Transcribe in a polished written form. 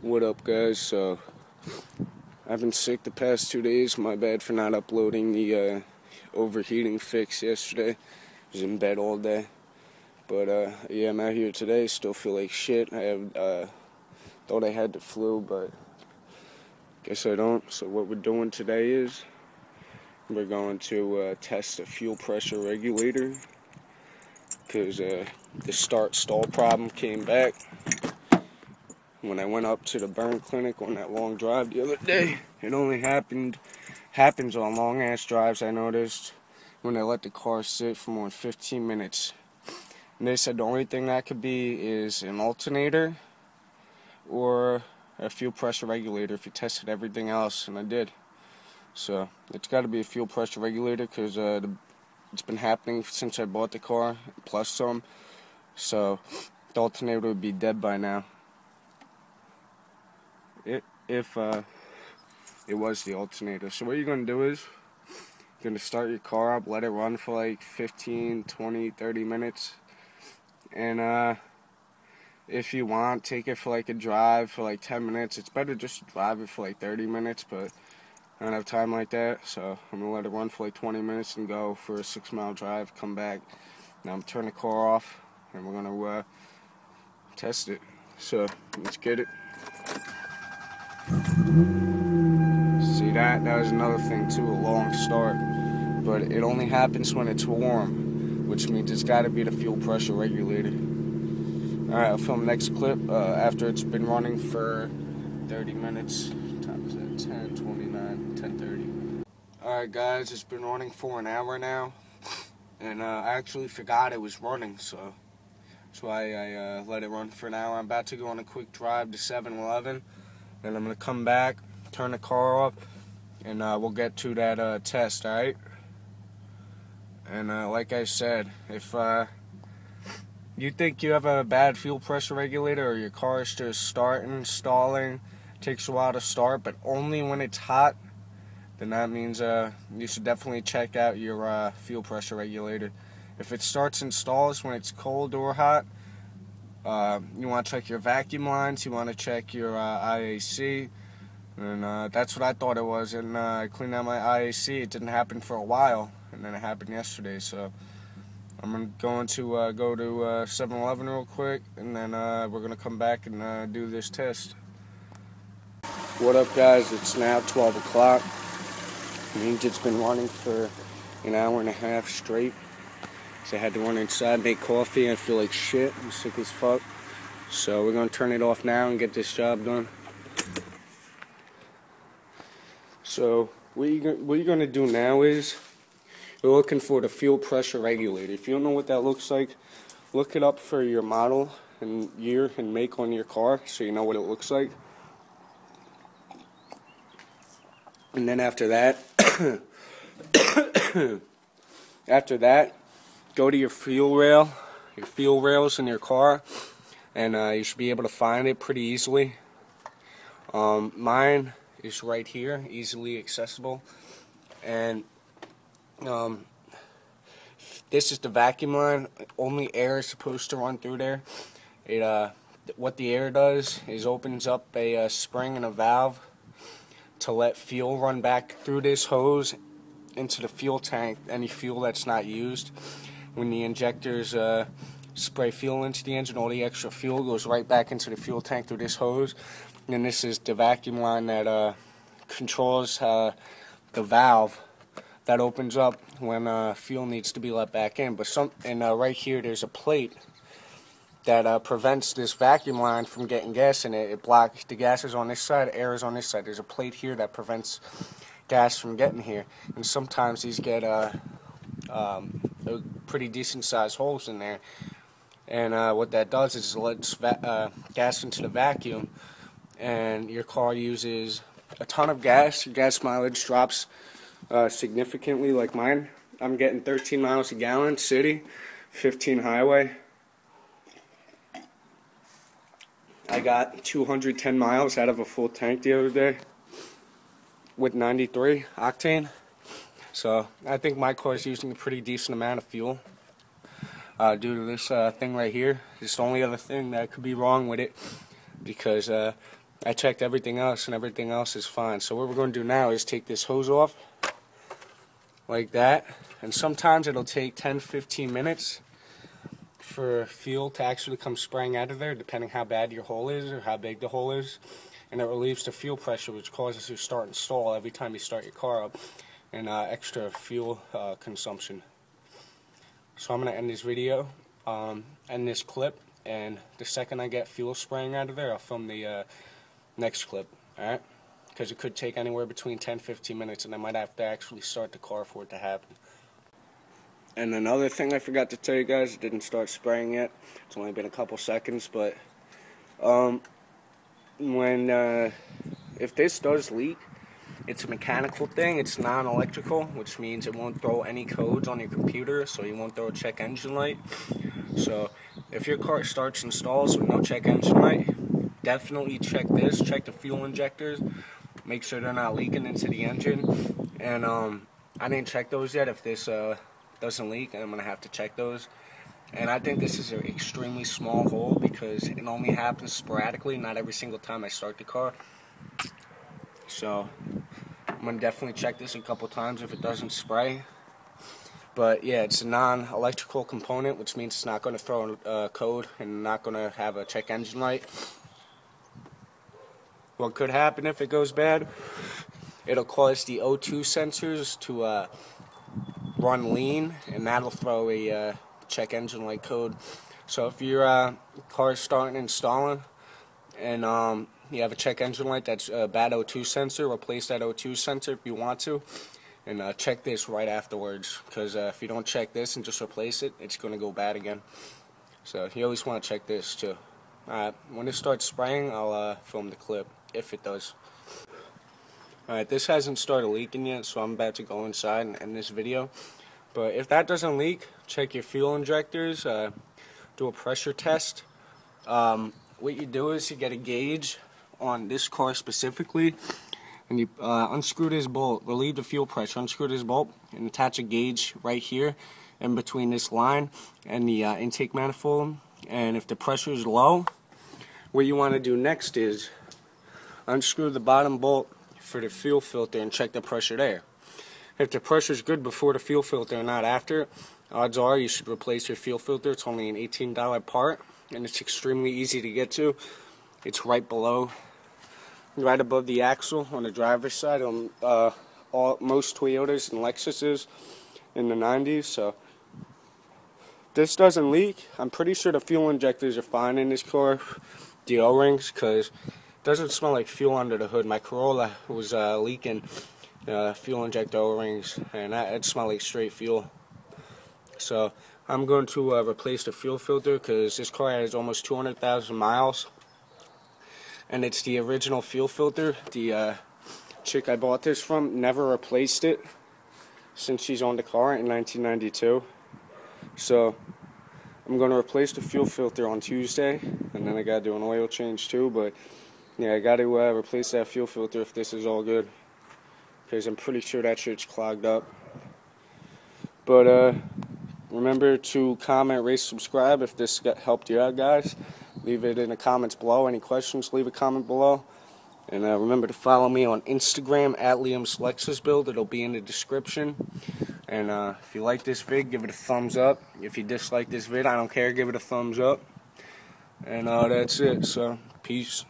What up, guys? So I've been sick the past 2 days. My bad for not uploading the overheating fix yesterday. I was in bed all day. But yeah, I'm out here today. Still feel like shit. I have thought I had the flu, but guess I don't. So what we're doing today is we're going to test a fuel pressure regulator, because the start-stall problem came back when I went up to the burn clinic on that long drive the other day. It only happens on long-ass drives, I noticed, when they let the car sit for more than 15 minutes. And they said the only thing that could be is an alternator or a fuel pressure regulator if you tested everything else, and I did. So it's got to be a fuel pressure regulator, because it's been happening since I bought the car, plus some. So the alternator would be dead by now. If it was the alternator. So what you're going to do is you're going to start your car up, let it run for like 15, 20, 30 minutes. And if you want, take it for like a drive for like 10 minutes. It's better just to drive it for like 30 minutes, but I don't have time like that. So I'm going to let it run for like 20 minutes and go for a 6-mile drive, come back. Now I'm turning the car off, and we're going to test it. So let's get it. See that? That was another thing too, a long start. But it only happens when it's warm, which means it's got to be the fuel pressure regulator. Alright, I'll film the next clip after it's been running for 30 minutes. What time is that? 10:29, 10:30. Alright guys, it's been running for an hour now. And I actually forgot it was running, so that's why I let it run for an hour. I'm about to go on a quick drive to 7-Eleven. Then I'm going to come back, turn the car off, and we'll get to that test, alright? And like I said, if you think you have a bad fuel pressure regulator, or your car is just stalling, takes a while to start, but only when it's hot, then that means you should definitely check out your fuel pressure regulator. If it starts and stalls when it's cold or hot, you want to check your vacuum lines, you want to check your IAC, and that's what I thought it was. And I cleaned out my IAC. It didn't happen for a while, and then it happened yesterday. So I'm going to go to 7-Eleven real quick, and then we're going to come back and do this test. What up, guys? It's now 12 o'clock. It means it's been running for an hour and a half straight. So I had to run inside, make coffee. I feel like shit. I'm sick as fuck. So we're going to turn it off now and get this job done. So what you're going to do now is you're looking for the fuel pressure regulator. If you don't know what that looks like, look it up for your model and year and make on your car so you know what it looks like. And then after that, go to your fuel rails in your car, and you should be able to find it pretty easily. Mine is right here, easily accessible. And this is the vacuum line. Only air is supposed to run through there. What the air does is opens up a spring and a valve to let fuel run back through this hose into the fuel tank, any fuel that's not used. When the injectors spray fuel into the engine, all the extra fuel goes right back into the fuel tank through this hose. And this is the vacuum line that controls the valve that opens up when fuel needs to be let back in. But right here there's a plate that prevents this vacuum line from getting gas in it. It blocks the gas is on this side, air is on this side. There's a plate here that prevents gas from getting here. And sometimes these get pretty decent sized holes in there, and what that does is it lets gas into the vacuum, and your car uses a ton of gas. Your gas mileage drops significantly. Like mine, I'm getting 13 miles a gallon city, 15 highway. I got 210 miles out of a full tank the other day with 93 octane. So I think my car is using a pretty decent amount of fuel. due to this thing right here. It's the only other thing that could be wrong with it, because I checked everything else, and everything else is fine. So what we're going to do now is take this hose off, like that. And sometimes it'll take 10-15 minutes for fuel to actually come spraying out of there, depending how bad your hole is or how big the hole is. And it relieves the fuel pressure, which causes you to start and stall every time you start your car up, and extra fuel consumption. So I'm going to end this video, end this clip, and the second I get fuel spraying out of there, I'll film the next clip, alright? Because it could take anywhere between 10-15 minutes, and I might have to actually start the car for it to happen. And another thing I forgot to tell you guys, it didn't start spraying yet. It's only been a couple seconds, but if this does leak, it's a mechanical thing. It's non-electrical, which means it won't throw any codes on your computer, so you won't throw a check engine light. So if your car starts and stalls with no check engine light, definitely check this. Check the fuel injectors. Make sure they're not leaking into the engine. And I didn't check those yet. If this doesn't leak, I'm going to have to check those. And I think this is an extremely small hole because it only happens sporadically, not every single time I start the car. So I'm going to definitely check this a couple times if it doesn't spray. But yeah, it's a non-electrical component, which means it's not going to throw a code and not going to have a check engine light. What could happen if it goes bad? It'll cause the O2 sensors to run lean, and that'll throw a check engine light code. So if your car is starting and stalling, and you have a check engine light that's a bad O2 sensor, replace that O2 sensor if you want to, and check this right afterwards, because if you don't check this and just replace it, it's going to go bad again. So you always want to check this too. Alright, when it starts spraying, I'll film the clip, if it does. Alright, this hasn't started leaking yet, so I'm about to go inside and end this video. But if that doesn't leak, check your fuel injectors, do a pressure test. What you do is you get a gauge on this car specifically, and you unscrew this bolt, relieve the fuel pressure, unscrew this bolt, and attach a gauge right here in between this line and the intake manifold. And if the pressure is low, what you want to do next is unscrew the bottom bolt for the fuel filter and check the pressure there. If the pressure is good before the fuel filter and not after, odds are you should replace your fuel filter. It's only an $18 part, and it's extremely easy to get to. It's right below, right above the axle on the driver's side on most Toyotas and Lexuses in the 90s. So this doesn't leak. I'm pretty sure the fuel injectors are fine in this car, the O-rings, because it doesn't smell like fuel under the hood. My Corolla was leaking fuel injector O-rings, and it smelled like straight fuel. So I'm going to replace the fuel filter because this car has almost 200,000 miles, and it's the original fuel filter. The chick I bought this from never replaced it since she's owned the car in 1992. So I'm going to replace the fuel filter on Tuesday, and then I got to do an oil change too. But yeah, I got to replace that fuel filter if this is all good, because I'm pretty sure that shit's clogged up. But remember to comment, rate, subscribe if this helped you out, guys. Leave it in the comments below. Any questions, leave a comment below. And remember to follow me on Instagram at Liam's Lexus Build. It'll be in the description. And if you like this vid, give it a thumbs up. If you dislike this vid, I don't care, give it a thumbs up. And that's it. So, peace.